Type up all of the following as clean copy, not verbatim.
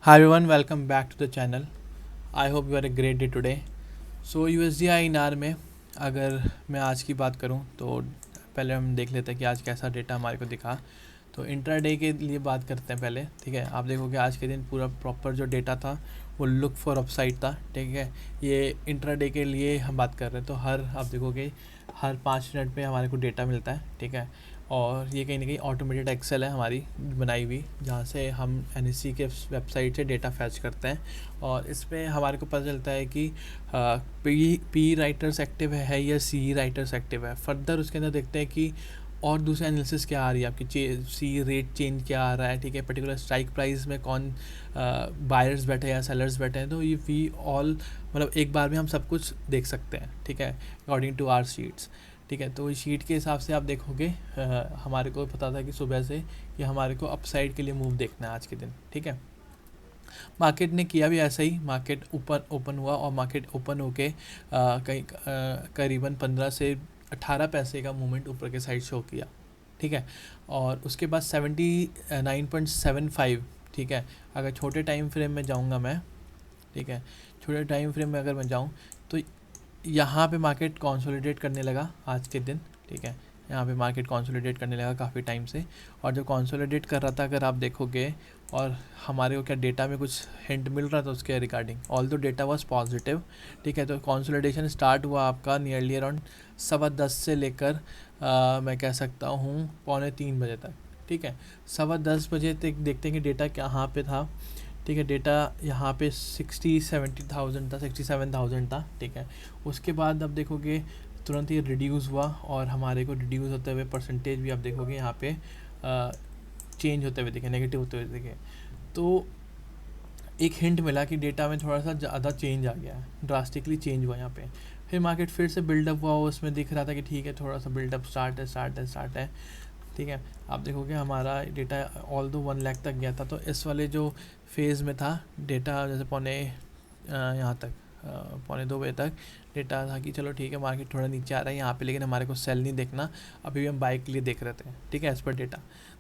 Hi everyone, welcome back to the channel. I hope you are a great day today. So USD INR में अगर मैं आज की बात करूं तो पहले हम देख लेते हैं कि आज कैसा डेटा हमारे को दिखा। तो इंट्राडे के लिए बात करते हैं पहले। ठीक है, आप देखोगे आज के दिन पूरा प्रॉपर जो डेटा था वो लुक फॉर अपसाइड था। ठीक है, ये इंट्राडे के लिए हम बात कर रहे हैं। तो हर आप देखोगे हर 5 मिनट में हमारे को डेटा मिलता है। ठीक है, और ये कहीं ना कहीं ऑटोमेटेड एक्सेल है हमारी बनाई हुई, जहाँ से हम NSE के वेबसाइट से डेटा फैच करते हैं। और इसमें हमारे को पता चलता है कि पी राइटर्स एक्टिव है या सी राइटर्स एक्टिव है। फर्दर उसके अंदर देखते हैं कि और दूसरे एनालिसिस क्या आ रही है आपकी, सी रेट चेंज क्या आ रहा है। ठीक है, पर्टिकुलर स्ट्राइक प्राइस में कौन बायर्स बैठे हैं या सेलर्स बैठे हैं। तो ये वी ऑल मतलब एक बार में हम सब कुछ देख सकते हैं। ठीक है, अकॉर्डिंग टू आर शीट्स। ठीक है, तो इस शीट के हिसाब से आप देखोगे हमारे को पता था कि सुबह से कि हमारे को अपसाइड के लिए मूव देखना है आज के दिन। ठीक है, मार्केट ने किया भी ऐसा ही। मार्केट ऊपर ओपन हुआ और मार्केट ओपन होके कहीं करीबन 15 से 18 पैसे का मूवमेंट ऊपर के साइड शो किया। ठीक है, और उसके बाद 79.75। ठीक है, अगर छोटे टाइम फ्रेम में जाऊंगा मैं, ठीक है, छोटे टाइम फ्रेम में अगर मैं जाऊं तो यहाँ पे मार्केट कंसोलिडेट करने लगा आज के दिन। ठीक है, यहाँ पे मार्केट कंसोलिडेट करने लगा काफ़ी टाइम से। और जब कंसोलिडेट कर रहा था अगर आप देखोगे, और हमारे को क्या डेटा में कुछ हिंट मिल रहा था उसके रिगार्डिंग, ऑल दो डेटा वाज पॉजिटिव। ठीक है, तो कंसोलिडेशन स्टार्ट हुआ आपका नियरली अराउंड 10:15 से लेकर मैं कह सकता हूँ 2:45 बजे तक। ठीक है, 10:15 बजे तक देखते हैं कि डेटा कहाँ पे था। ठीक है, डेटा यहाँ पे 60-70,000 था, 67,000 था। ठीक है, उसके बाद अब देखोगे तुरंत ये रिड्यूस हुआ और हमारे को रिड्यूस होते हुए परसेंटेज भी आप देखोगे यहाँ पे चेंज होते हुए दिखे, नेगेटिव होते हुए दिखे। तो एक हिंट मिला कि डेटा में थोड़ा सा ज़्यादा चेंज आ गया है, ड्रास्टिकली चेंज हुआ यहाँ पे। फिर मार्केट फिर से बिल्डअप हुआ, उसमें दिख रहा था कि ठीक है थोड़ा सा बिल्डअप स्टार्ट है। ठीक है, आप देखोगे हमारा डेटा ऑल दो 1 लाख तक गया था। तो इस वाले जो फेज़ में था डेटा, जैसे पौने यहाँ तक 1:45 बजे तक डेटा था कि चलो ठीक है मार्केट थोड़ा नीचे आ रहा है यहाँ पे, लेकिन हमारे को सेल नहीं देखना, अभी भी हम बाई के लिए देख रहे थे। ठीक है, as per data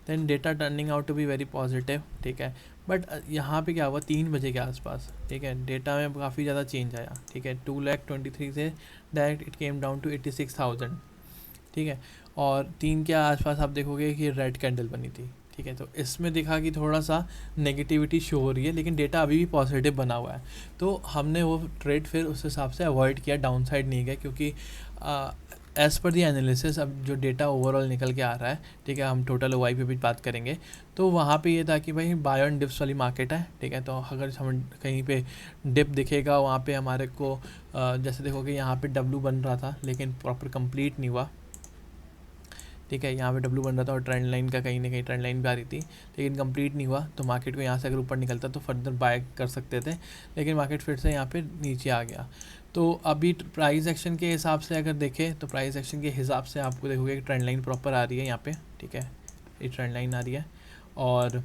then data turning out to be very positive. ठीक है, बट यहाँ पे क्या हुआ 3 बजे के आसपास। ठीक है, डेटा में काफ़ी ज़्यादा चेंज आया। ठीक है, 2,23,000 से direct it came down to 86,000। ठीक है, और 3 के आसपास आप देखोगे कि रेड कैंडल बनी थी। ठीक है, तो इसमें दिखा कि थोड़ा सा नेगेटिविटी शो हो रही है, लेकिन डेटा अभी भी पॉजिटिव बना हुआ है। तो हमने वो ट्रेड फिर उस हिसाब से अवॉइड किया, डाउन साइड नहीं गया, क्योंकि एज़ पर दी एनालिसिस अब जो डेटा ओवरऑल निकल के आ रहा है, ठीक है, हम टोटल OI पे भी बात करेंगे, तो वहाँ पे ये था कि भाई बाय ऑन डिप्स वाली मार्केट है। ठीक है, तो अगर हम कहीं पे डिप दिखेगा वहाँ पे हमारे को जैसे देखोगे यहाँ पे W बन रहा था लेकिन प्रॉपर कंप्लीट नहीं हुआ। ठीक है, यहाँ पे W बन रहा था और ट्रेंड लाइन का कहीं ना कहीं ट्रेंड लाइन भी आ रही थी, लेकिन कंप्लीट नहीं हुआ। तो मार्केट को यहाँ से अगर ऊपर निकलता तो फर्दर बाय कर सकते थे, लेकिन मार्केट फिर से यहाँ पे नीचे आ गया। तो अभी प्राइस एक्शन के हिसाब से अगर देखें तो प्राइस एक्शन के हिसाब से आपको देखोगे कि ट्रेंड लाइन प्रॉपर आ रही है यहाँ पे। ठीक है, ये ट्रेंड लाइन आ रही है और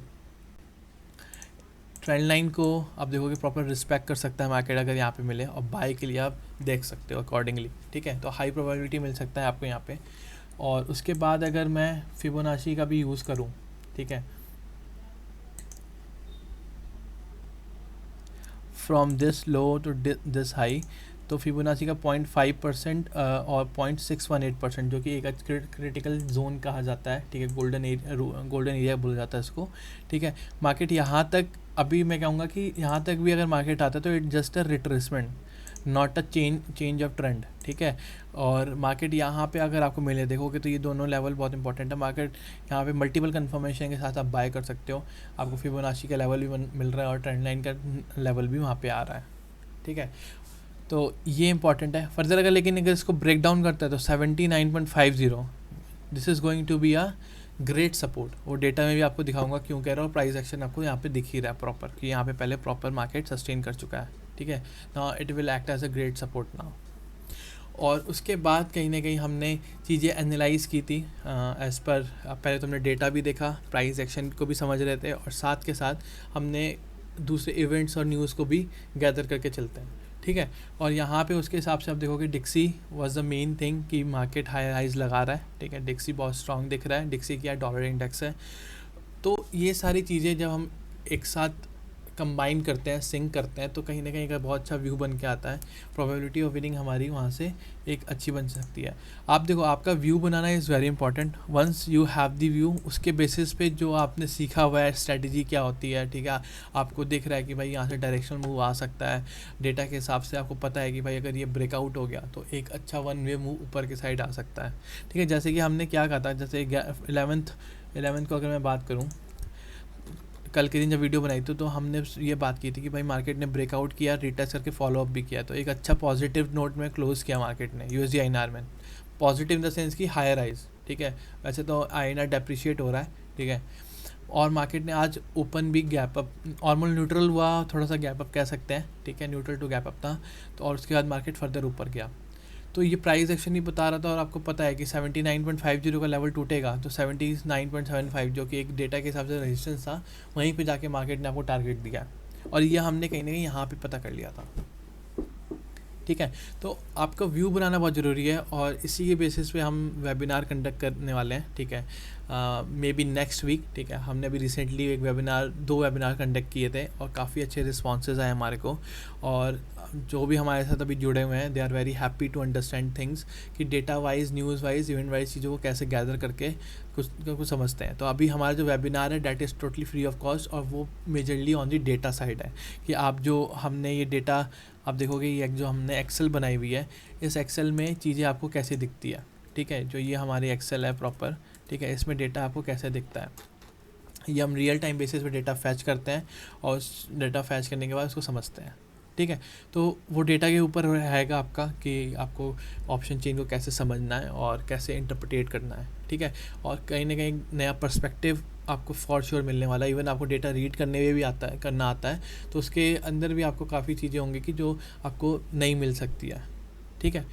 ट्रेंड लाइन को आप देखोगे प्रॉपर रिस्पेक्ट कर सकता है मार्केट अगर यहाँ पे मिले, और बाय के लिए आप देख सकते हो अकॉर्डिंगली। ठीक है, तो हाई प्रोबेबिलिटी मिल सकता है आपको यहाँ पे। और उसके बाद अगर मैं फिबोनाची का भी यूज़ करूँ, ठीक है, from this low to this high, तो फिबोनाची का 0.5% और 0.618%, जो कि एक क्रिटिकल जोन कहा जाता है। ठीक है, गोल्डन एरिया बोला जाता है इसको। ठीक है, मार्केट यहाँ तक, अभी मैं कहूँगा कि यहाँ तक भी अगर मार्केट आता है तो it just a retracement, not a change of trend. ठीक है, और मार्केट यहाँ पे अगर आपको मिले देखोगे तो ये दोनों लेवल बहुत इंपॉर्टेंट है। मार्केट यहाँ पे मल्टीपल कंफर्मेशन के साथ आप बाय कर सकते हो, आपको फिबोनाची का लेवल भी मिल रहा है और ट्रेंड लाइन का लेवल भी वहाँ पे आ रहा है। ठीक है, तो ये इंपॉर्टेंट है फर्दर। अगर लेकिन अगर इसको ब्रेक डाउन करता है तो 79.50, this is going to be a great support. वो डेटा में भी आपको दिखाऊंगा क्यों कह रहा हूँ। प्राइस एक्शन आपको यहाँ पे दिख ही रहा है प्रॉपर कि यहाँ पे पहले प्रॉपर मार्केट सस्टेन कर चुका है। ठीक है, now it will act as a great support now. और उसके बाद कहीं ना कहीं हमने चीज़ें एनालाइज़ की थी एज़ पर, पहले तो हमने डेटा भी देखा, प्राइस एक्शन को भी समझ रहे थे, और साथ के साथ हमने दूसरे इवेंट्स और न्यूज़ को भी गैदर करके चलते हैं। ठीक है, और यहाँ पे उसके हिसाब से आप देखोगे डिक्सी वाज द मेन थिंग कि मार्केट हाई हाइज लगा रहा है। ठीक है, डिक्सी बहुत स्ट्रांग दिख रहा है, डिक्सी क्या डॉलर इंडेक्स है। तो ये सारी चीज़ें जब हम एक साथ कंबाइन करते हैं, सिंक करते हैं, तो कहीं ना कहीं का बहुत अच्छा व्यू बन के आता है। प्रोबेबिलिटी ऑफ विनिंग हमारी वहाँ से एक अच्छी बन सकती है। आप देखो, आपका व्यू बनाना is very important. Once you have the view, उसके बेसिस पे जो आपने सीखा हुआ है स्ट्रेटजी क्या होती है, ठीक है, आपको दिख रहा है कि भाई यहाँ से डायरेक्शनल मूव आ सकता है, डेटा के हिसाब से आपको पता है कि भाई अगर ये ब्रेकआउट हो गया तो एक अच्छा वन वे मूव ऊपर की साइड आ सकता है, ठीक है। जैसे कि हमने क्या कहा था, जैसे 11th को अगर मैं बात करूँ, कल के दिन जब वीडियो बनाई थी तो हमने ये बात की थी कि भाई मार्केट ने ब्रेकआउट किया, रिटेस्ट करके फॉलोअप भी किया, तो एक अच्छा पॉजिटिव नोट में क्लोज किया मार्केट ने USD INR में। पॉजिटिव इन द सेंस कि हायर राइज, ठीक है। वैसे तो INR डेप्रिशिएट हो रहा है, ठीक है, और मार्केट ने आज ओपन भी गैप अप, नॉर्मल न्यूट्रल हुआ, थोड़ा सा गैप अप कह सकते हैं, ठीक है, न्यूट्रल टू गैप अप था। तो और उसके बाद मार्केट फर्दर ऊपर गया, तो ये प्राइस एक्शन ही बता रहा था, और आपको पता है कि 79.50 का लेवल टूटेगा तो 79.75 जो कि एक डेटा के हिसाब से रेजिस्टेंस था, वहीं पे जाके मार्केट ने आपको टारगेट दिया, और ये हमने कहीं ना कहीं यहाँ पे पता कर लिया था, ठीक है। तो आपका व्यू बनाना बहुत ज़रूरी है, और इसी के बेसिस पे हम वेबिनार कंडक्ट करने वाले हैं, ठीक है, मे बी नेक्स्ट वीक, ठीक है। हमने अभी रिसेंटली एक वेबिनार, 2 वेबिनार कंडक्ट किए थे, और काफ़ी अच्छे रिस्पॉन्सेज आए हमारे को, और जो भी हमारे साथ अभी जुड़े हुए हैं they are very happy to understand things, कि data wise, news wise, event wise चीज़ों को कैसे गैदर करके कुछ समझते हैं। तो अभी हमारा जो वेबिनार है that is totally free of cost, और वो majorly on the data side है, कि आप जो हमने ये डेटा, आप देखोगे ये जो हमने एक्सेल बनाई हुई है, इस एक्सेल में चीज़ें आपको कैसे दिखती है, ठीक है, जो ये हमारी एक्सेल है प्रॉपर, ठीक है, इसमें डेटा आपको कैसे दिखता है, ये हम रियल टाइम बेसिस पे डेटा फैच करते हैं, और उस डेटा फैच करने के बाद उसको समझते हैं, ठीक है। तो वो डेटा के ऊपर रहेगा आपका कि आपको ऑप्शन चेन को कैसे समझना है और कैसे इंटरप्रेट करना है, ठीक है, और कहीं ना कहीं नया पर्सपेक्टिव आपको फॉर श्योर मिलने वाला है। इवन आपको डेटा रीड करने में भी करना आता है, तो उसके अंदर भी आपको काफ़ी चीज़ें होंगी कि जो आपको नहीं मिल सकती है, ठीक है।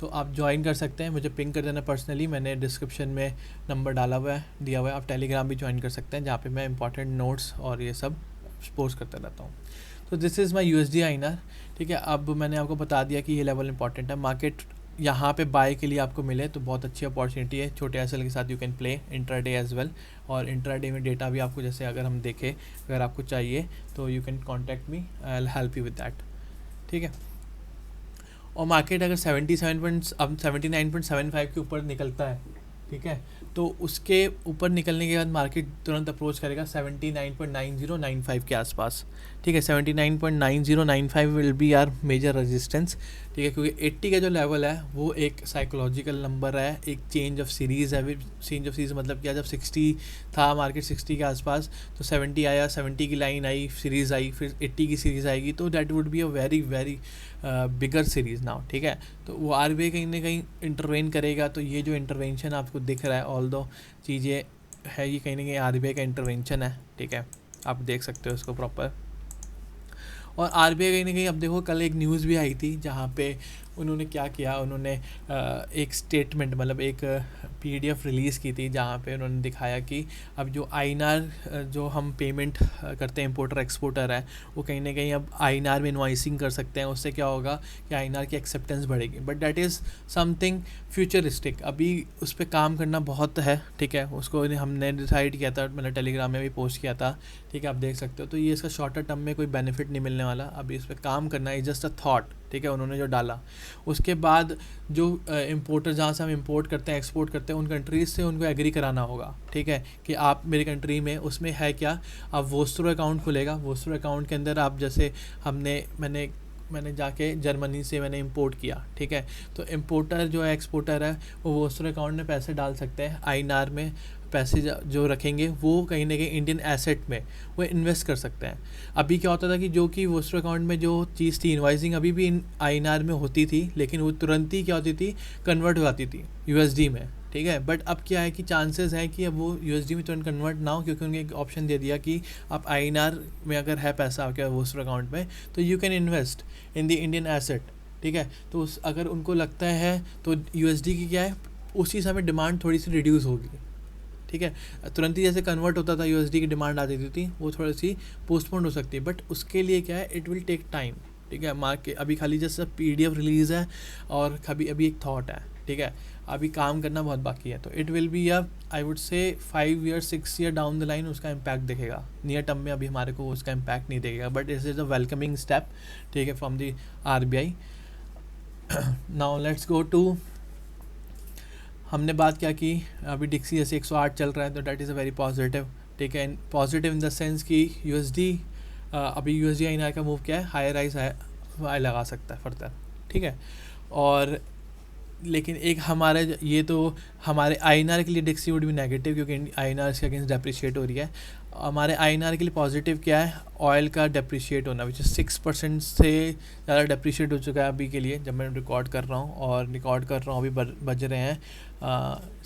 तो आप ज्वाइन कर सकते हैं, मुझे पिंग कर देना पर्सनली, मैंने डिस्क्रिप्शन में नंबर डाला हुआ है, दिया हुआ है। आप टेलीग्राम भी ज्वाइन कर सकते हैं, जहाँ पे मैं इंपॉर्टेंट नोट्स और ये सब पोस्ट करता रहता हूँ। तो this is my USD INR, ठीक है। अब मैंने आपको बता दिया कि ये लेवल इंपॉर्टेंट है, मार्केट यहाँ पे बाय के लिए आपको मिले तो बहुत अच्छी अपॉर्चुनिटी है। छोटे एसएल के साथ you can play intraday as well, और इंट्राडे में डेटा भी आपको, जैसे अगर हम देखें, अगर आपको चाहिए तो you can contact me, I will help you with that, ठीक है। और मार्केट अगर 79.75 के ऊपर निकलता है, ठीक है, तो उसके ऊपर निकलने के बाद मार्केट तुरंत अप्रोच करेगा 79.9095 के आसपास, ठीक है। 79.9095 will be our major resistance, ठीक है, क्योंकि 80 का जो लेवल है वो एक साइकोलॉजिकल नंबर है, एक चेंज ऑफ सीरीज़ है। चेंज ऑफ सीरीज़ मतलब क्या, जब 60 था मार्केट, 60 के आसपास, तो 70 आया, 70 की लाइन आई, सीरीज़ आई, फिर 80 की सीरीज़ आएगी, तो that would be a very very bigger series now, ठीक है। तो वो RBI कहीं ना कहीं इंटरवेन करेगा, तो ये जो इंटरवेंशन आपको दिख रहा है, ऑल दो चीज़ें है, ये कहीं ना कहीं RBI का इंटरवेंशन है, ठीक है, आप देख सकते हो इसको प्रॉपर। और RBI कहीं ना कहीं, अब देखो कल एक न्यूज़ भी आई थी जहाँ पे उन्होंने क्या किया, उन्होंने एक स्टेटमेंट, मतलब एक PDF रिलीज़ की थी, जहाँ पे उन्होंने दिखाया कि अब जो INR जो हम पेमेंट करते हैं, इंपोर्टर एक्सपोर्टर है, वो कहीं ना कहीं अब INR में इनवॉइसिंग कर सकते हैं। उससे क्या होगा कि INR की एक्सेप्टेंस बढ़ेगी, but that is something futuristic, अभी उस पर काम करना बहुत है, ठीक है। उसको हमने डिसाइड किया था, मैंने टेलीग्राम में भी पोस्ट किया था, ठीक है, आप देख सकते हो। तो ये इसका शॉर्टर टर्म में कोई बेनिफिट नहीं मिलने वाला, अभी इस पर काम करना है, जस्ट अ थॉट, ठीक है, उन्होंने जो डाला। उसके बाद जो इंपोर्टर, जहाँ से हम इंपोर्ट करते हैं, एक्सपोर्ट करते हैं, उन कंट्रीज़ से उनको एग्री कराना होगा, ठीक है, कि आप मेरी कंट्री में, उसमें है क्या, आप वोस्ट्रो अकाउंट खुलेगा, वोस्ट्रो अकाउंट के अंदर आप, जैसे मैंने जाके जर्मनी से मैंने इंपोर्ट किया, ठीक है, तो इंपोर्टर जो है, एक्सपोर्टर है, वो वोस्ट्रो अकाउंट में पैसे डाल सकते हैं, INR में पैसे जो रखेंगे वो कहीं ना कहीं इंडियन एसेट में वो इन्वेस्ट कर सकते हैं। अभी क्या होता था कि जो कि वोस्ट्रो अकाउंट में जो चीज़ थी, इनवाइसिंग अभी भी INR में होती थी, लेकिन वो तुरंत ही क्या होती थी, कन्वर्ट हो जाती थी USD में, ठीक है। बट अब क्या है कि चांसेस है कि अब वो USD में तुरंत कन्वर्ट ना हो, क्योंकि उन्होंने एक ऑप्शन दे दिया कि आप INR में अगर है पैसा आपके वोस्ट्रो अकाउंट में, तो you can invest in the Indian asset, ठीक है। तो अगर उनको लगता है तो USD की क्या है, उसी समय डिमांड थोड़ी सी रिड्यूस होगी, ठीक है। तुरंत ही जैसे कन्वर्ट होता था USD की डिमांड आती थी, वो थोड़ी सी पोस्टपोन हो सकती है, बट उसके लिए क्या है, इट विल टेक टाइम, ठीक है। मार्केट अभी खाली जैसे PDF रिलीज़ है, और अभी एक थॉट है, ठीक है। अभी काम करना बहुत बाकी है। तो it will be a I would say 5 year 6 year down the line उसका इम्पैक्ट दिखेगा। नियर टर्म में अभी हमारे को उसका इम्पैक्ट नहीं दिखेगा, but it is a welcoming step, ठीक है, from the RBI। Now let's go to, हमने बात क्या की, अभी डिक्सी जैसे 108 चल रहा है, तो that is a very positive, ठीक है। पॉजिटिव इन द सेंस कि USD अभी USD INR का मूव क्या है, हायर राइज हाई लगा सकता है फर्दर, ठीक है। और लेकिन एक हमारे ये तो हमारे INR के लिए डिक्सी वुड भी नेगेटिव, क्योंकि INR इसके अगेंस्ट डेप्रिशिएट हो रही है। हमारे INR के लिए पॉजिटिव क्या है, ऑयल का डेप्रिशिएट होना, विच 6% से ज़्यादा डेप्रिशिएट हो चुका है अभी के लिए जब मैं रिकॉर्ड कर रहा हूँ, और रिकॉर्ड कर रहा हूँ अभी बज रहे हैं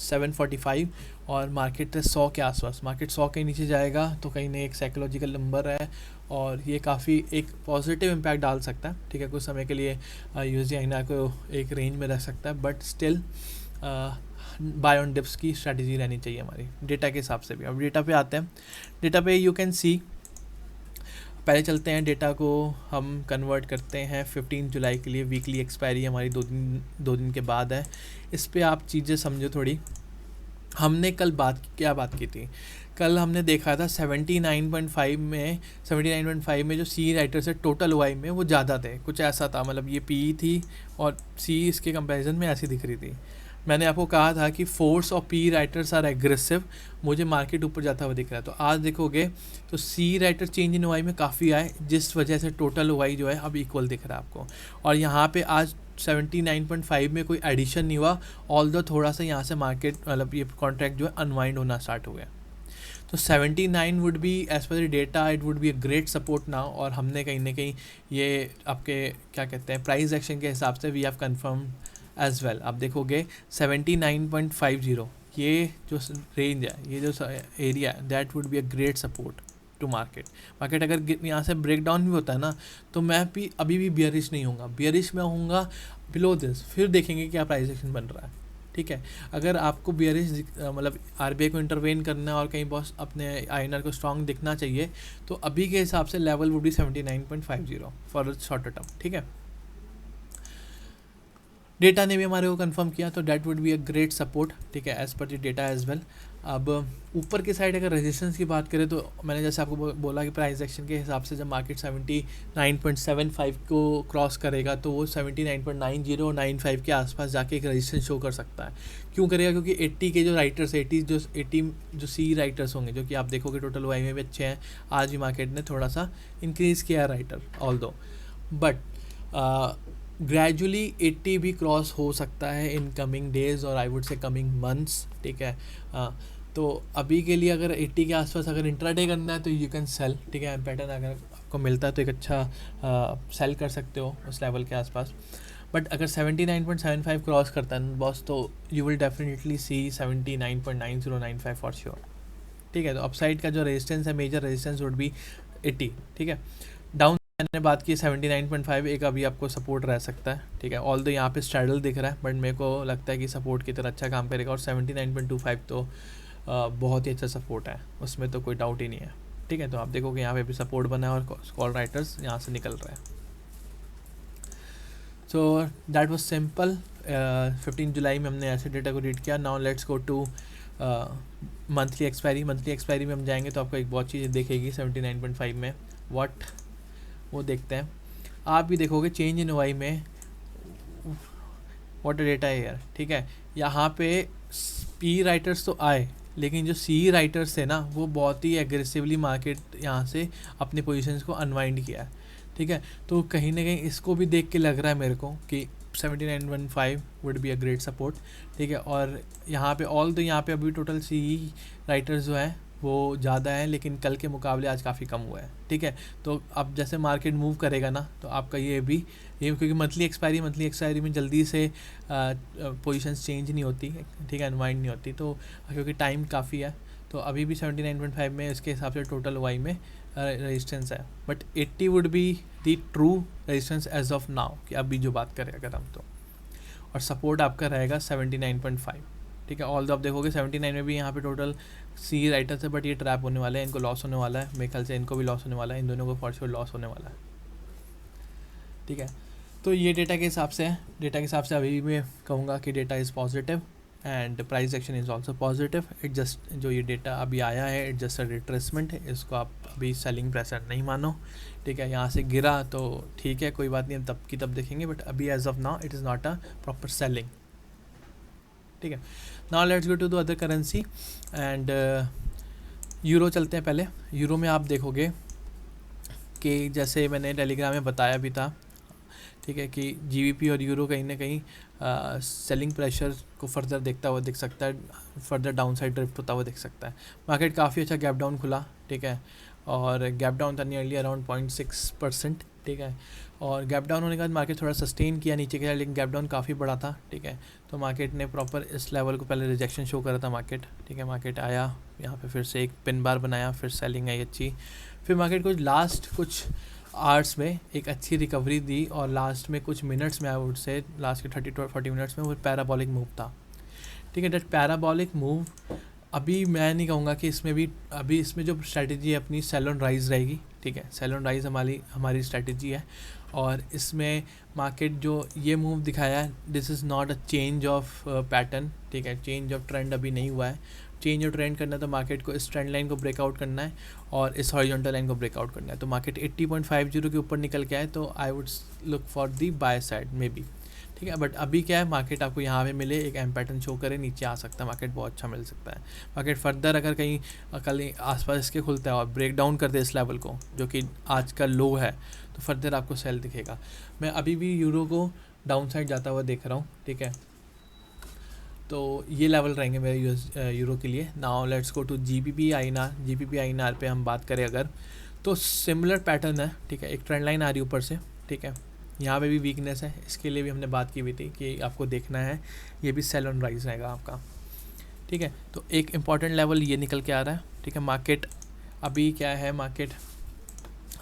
7:45, और मार्केट है 100 के आसपास। मार्केट 100 के नीचे जाएगा तो कहीं ना एक साइकोलॉजिकल नंबर है, और ये काफ़ी एक पॉजिटिव इम्पैक्ट डाल सकता है, ठीक है। कुछ समय के लिए USD INR को एक रेंज में रख सकता है, but still buy on dips की स्ट्रैटेजी रहनी चाहिए हमारी डेटा के हिसाब से भी। अब डेटा पे आते हैं। डेटा पे यू कैन सी, पहले चलते हैं डेटा को हम कन्वर्ट करते हैं 15 जुलाई के लिए, वीकली एक्सपायरी हमारी 2 दिन के बाद है। इस पे आप चीज़ें समझो थोड़ी। हमने कल क्या बात की थी, कल हमने देखा था 79.5 में जो सी राइटर्स है टोटल OI में वो ज़्यादा थे, कुछ ऐसा था, मतलब ये PE थी और सी इसके कंपैरिजन में ऐसी दिख रही थी। मैंने आपको कहा था कि फोर्स और PE राइटर्स आर एग्रेसिव, मुझे मार्केट ऊपर जाता हुआ दिख रहा है। तो आज देखोगे तो सी राइटर चेंज इन OI में काफ़ी आए, जिस वजह से टोटल OI जो है अब इक्वल दिख रहा है आपको। और यहाँ पे आज 79.5 में कोई एडिशन नहीं हुआ, ऑल्दो थोड़ा सा यहाँ से मार्केट मतलब ये कॉन्ट्रैक्ट जो है अनवाइंड होना स्टार्ट हो गया। तो 79 would be as per the data, it would be a great support now. और हमने कहीं ना कहीं ये आपके क्या कहते हैं प्राइस एक्शन के हिसाब से we have confirm as well. आप देखोगे 79.50 ये जो रेंज है, ये जो एरिया है, that would be a great support to market. Market अगर यहाँ से ब्रेक डाउन भी होता है ना, तो मैं भी अभी भी बियरिश नहीं होऊंगा, बियरिश में होऊंगा बिलो दिस, फिर देखेंगे क्या प्राइस एक्शन बन रहा है, ठीक है। अगर आपको बियरिश मतलब RBI को इंटरवेन करना है और कहीं बहुत अपने INR को स्ट्रॉन्ग दिखना चाहिए, तो अभी के हिसाब से level would be 79.50 for shorter term, ठीक है। डेटा ने भी हमारे को कंफर्म किया, तो that would be a great support, ठीक है, as per the data as well. अब ऊपर की साइड अगर रेजिस्टेंस की बात करें, तो मैंने जैसे आपको बोला कि प्राइस एक्शन के हिसाब से जब मार्केट 79.75 को क्रॉस करेगा, तो वो 79.90 और 95 के आसपास जाके एक रेजिस्टेंस शो कर सकता है। क्यों करेगा? क्योंकि 80 के जो राइटर्स 80 जो सी राइटर्स होंगे, जो कि आप देखोगे टोटल OI में भी अच्छे हैं, आज भी मार्केट ने थोड़ा सा इंक्रीज़ किया राइटर ऑल्दो, बट ग्रेजुअली 80 भी क्रॉस हो सकता है इन कमिंग डेज और आई वुड से कमिंग मंथ्स, ठीक है। तो अभी के लिए अगर 80 के आसपास अगर इंट्राडे करना है तो यू कैन सेल, ठीक है। पैटर्न अगर आपको मिलता है तो एक अच्छा सेल कर सकते हो उस लेवल के आसपास। बट अगर 79.75 क्रॉस करता है बॉस, तो you will definitely see 79.9095 for sure, ठीक है। तो अपसाइड का जो रेजिस्टेंस है, मेजर रेजिस्टेंस वुड बी 80, ठीक है। डाउन मैंने बात की 79.5 एक अभी आपको सपोर्ट रह सकता है, ठीक है। ऑल दो यहाँ पे स्ट्रैडल दिख रहा है, बट मेरे को लगता है कि सपोर्ट की तरह अच्छा काम करेगा। और 79.25 तो बहुत ही अच्छा सपोर्ट है, उसमें तो कोई डाउट ही नहीं है, ठीक है। तो आप देखोगे यहाँ पे भी सपोर्ट बना है और कॉल राइटर्स यहाँ से निकल रहे हैं। So that was simple. 15 जुलाई में हमने ऐसे डेटा को रीड किया। Now let's go to monthly expiry में हम जाएंगे तो आपको एक बहुत चीज़ देखेगी 79.5 में, वो देखते हैं। आप भी देखोगे चेंज इन OI में व्हाट डेटा है यार, ठीक है। यहाँ पे PE राइटर्स तो आए, लेकिन जो CE राइटर्स थे ना, वो बहुत ही एग्रेसिवली मार्केट यहाँ से अपनी पोजीशंस को अनवाइंड किया है, ठीक है। तो कहीं ना कहीं इसको भी देख के लग रहा है मेरे को कि 79.15 would be a great support, ठीक है। और यहाँ पे ऑल तो यहाँ पे अभी टोटल CE राइटर्स जो है वो ज़्यादा है, लेकिन कल के मुकाबले आज काफ़ी कम हुआ है, ठीक है। तो अब जैसे मार्केट मूव करेगा ना, तो आपका ये क्योंकि मंथली एक्सपायरी में जल्दी से पोजीशंस चेंज नहीं होती, ठीक है, अनवाइंड नहीं होती, तो क्योंकि टाइम काफ़ी है, तो अभी भी 79.5 में इसके हिसाब से टोटल OI में रेजिस्टेंस है। But 80 would be the true resistance as of now, कि अभी जो बात करें अगर हम तो। और सपोर्ट आपका रहेगा 79.5, ठीक है। ऑल द आप देखोगे 79 में भी यहाँ पे टोटल CE राइटर्स है, बट ये ट्रैप होने वाले हैं, इनको लॉस होने वाला है, मेरे ख्याल से इनको भी लॉस होने वाला है, इन दोनों को फॉर श्योर लॉस होने वाला है, ठीक है। तो ये डेटा के हिसाब से है, डेटा के हिसाब से अभी मैं कहूँगा कि data is positive, and price action is also positive. It just जो ये डेटा अभी आया है इट जस्ट अ रिट्रेसमेंट है, इसको आप अभी सेलिंग प्रेशर नहीं मानो, ठीक है। यहाँ से गिरा तो ठीक है, कोई बात नहीं, हम तब की तब देखेंगे, बट अभी as of now it is not a proper selling, ठीक है। Now let's go to the other currency and euro चलते हैं पहले। यूरो में आप देखोगे कि जैसे मैंने टेलीग्राम में बताया भी था, ठीक है, कि जीबीपी और यूरो कहीं ना कहीं सेलिंग प्रेशर को फर्दर देखता हुआ दिख सकता है, फर्दर डाउन साइड ड्रिफ्ट होता हुआ दिख सकता है। मार्केट काफ़ी अच्छा गैप डाउन खुला, ठीक है, और गैप डाउन था नियरली अराउंड 0.6%, ठीक है। और गैप डाउन होने के बाद मार्केट थोड़ा सस्टेन किया नीचे के, लेकिन गैप डाउन काफ़ी बड़ा था, ठीक है। तो मार्केट ने प्रॉपर इस लेवल को पहले रिजेक्शन शो करा था मार्केट, ठीक है। मार्केट आया यहाँ पे, फिर से एक पिन बार बनाया, फिर सेलिंग आई अच्छी, फिर मार्केट को लास्ट कुछ आवर्स में एक अच्छी रिकवरी दी, और लास्ट में कुछ मिनट्स में आई वुड से लास्ट के 30 to 40 मिनट्स में वो पैराबॉलिक मूव था, ठीक है। दैट पैराबॉलिक मूव अभी मैं नहीं कहूँगा कि इसमें भी, अभी इसमें जो स्ट्रैटेजी है अपनी सेल ऑन राइज रहेगी, ठीक है। सेल ऑन राइज हमारी स्ट्रैटेजी है, और इसमें मार्केट जो ये मूव दिखाया है this is not a change of pattern, ठीक है। चेंज ऑफ ट्रेंड अभी नहीं हुआ है। चेंज ऑफ ट्रेंड करना है तो मार्केट को इस ट्रेंड लाइन को ब्रेकआउट करना है और इस हॉरिजॉन्टल लाइन को ब्रेकआउट करना है। तो मार्केट 80.50 के ऊपर निकल के आए तो I would look for the by side may be, ठीक है। बट अभी क्या है, मार्केट आपको यहाँ पे मिले, एक एम पैटर्न शो करे, नीचे आ सकता है मार्केट, बहुत अच्छा मिल सकता है। मार्केट फर्दर अगर कहीं कल आसपास इसके खुलता है और ब्रेक डाउन कर दे इस लेवल को जो कि आज का लो है, तो फर्दर आपको सेल दिखेगा। मैं अभी भी यूरो को डाउन साइड जाता हुआ देख रहा हूँ, ठीक है। तो ये लेवल रहेंगे मेरे यूरो के लिए। Now let's go to GBP INR. GBP INR पे हम बात करें अगर, तो सिमिलर पैटर्न है, ठीक है। एक ट्रेंड लाइन आ रही ऊपर से, ठीक है। यहाँ पे भी वीकनेस है, इसके लिए भी हमने बात की हुई थी कि आपको देखना है, ये भी सेल ऑन राइज रहेगा आपका, ठीक है। तो एक इम्पॉर्टेंट लेवल ये निकल के आ रहा है, ठीक है। मार्केट अभी क्या है, मार्केट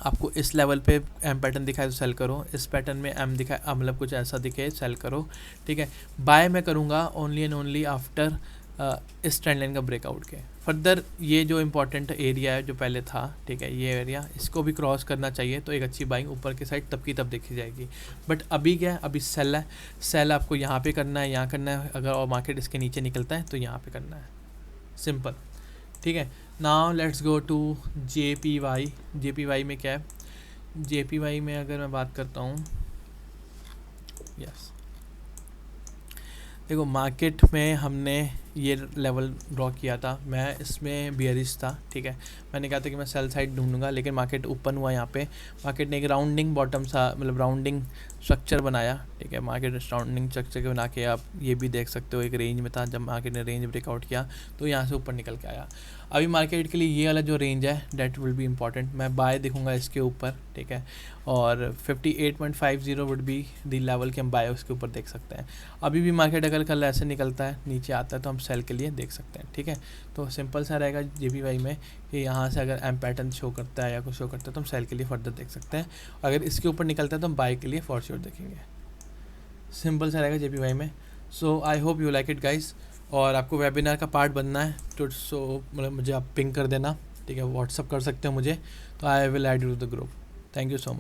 आपको इस लेवल पे एम पैटर्न दिखाए तो सेल करो, इस पैटर्न में एम दिखाए मतलब कुछ ऐसा दिखे सेल करो, ठीक है। बाय मैं करूँगा ओनली एंड ओनली आफ्टर इस ट्रेंड लाइन का ब्रेकआउट के। फर्दर ये जो इम्पोर्टेंट एरिया है जो पहले था, ठीक है, ये एरिया इसको भी क्रॉस करना चाहिए तो एक अच्छी बाइंग ऊपर की साइड तब की तब देखी जाएगी। बट अभी क्या है, अभी सेल है, सेल आपको यहाँ पे करना है, यहाँ करना है, अगर और मार्केट इसके नीचे निकलता है तो यहाँ पे करना है, सिंपल, ठीक है। Now let's go to JPY. JPY में क्या है, जेपीवाई में अगर मैं बात करता हूँ, यस, देखो मार्केट में हमने ये लेवल ड्रॉ किया था, मैं इसमें बियरिश था, ठीक है। मैंने कहा था कि मैं सेल साइड ढूंढूंगा, लेकिन मार्केट ओपन हुआ यहाँ पे, मार्केट ने एक राउंडिंग बॉटम सा मतलब राउंडिंग स्ट्रक्चर बनाया, ठीक है। मार्केट राउंडिंग स्ट्रक्चर के बना के आप ये भी देख सकते हो, एक रेंज में था, जब मार्केट ने रेंज ब्रेकआउट किया तो यहाँ से ऊपर निकल के आया। अभी मार्केट के लिए ये वाला जो रेंज है डेट विल बी इंपॉर्टेंट, मैं बाय दिखूंगा इसके ऊपर, ठीक है। और 58.50 वुड बी दी लेवल के हम बाय उसके ऊपर देख सकते हैं। अभी भी मार्केट अगर कल ऐसे निकलता है नीचे आता है तो हम सेल के लिए देख सकते हैं, ठीक है। तो सिंपल सा रहेगा जेपीवाई में कि यहाँ से अगर एम पैटर्न शो करता है या कुछ शो करता है तो हम सेल के लिए फर्दर देख सकते हैं, अगर इसके ऊपर निकलता है तो हम बाय के लिए फॉर श्योर देखेंगे। सिंपल सा रहेगा जेपीवाई में। So I hope you like it guys, और आपको वेबिनार का पार्ट बनना है तो सो मतलब मुझे आप पिंग कर देना, ठीक है, व्हाट्सअप कर सकते हो मुझे, तो I will add you to the group. Thank you so much.